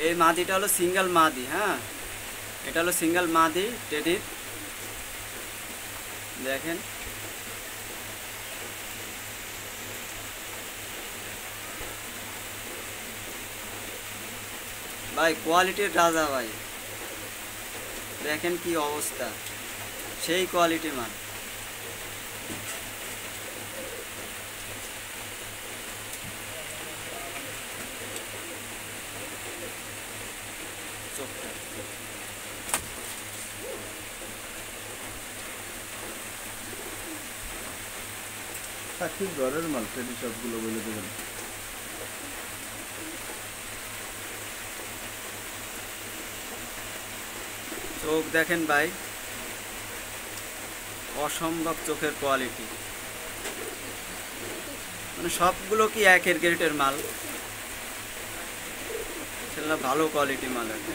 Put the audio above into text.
এই মাদিটা হলো সিঙ্গেল মাদি। হ্যাঁ, এটা হলো সিঙ্গেল মাদি টেডির। দেখেন ভাই, কোয়ালিটির রাজা ভাই। দেখেন কি অবস্থা, সেই কোয়ালিটি মাল। চোখটা সাক্ষীর ঘরের মাল, টেডি সবগুলো বলে দেবেন। চোখ দেখেন ভাই, অসম্ভব চোখের কোয়ালিটি। মানে সবগুলো কি একের গ্রেডের মাল, সেগুলো ভালো কোয়ালিটি মাল আর কি।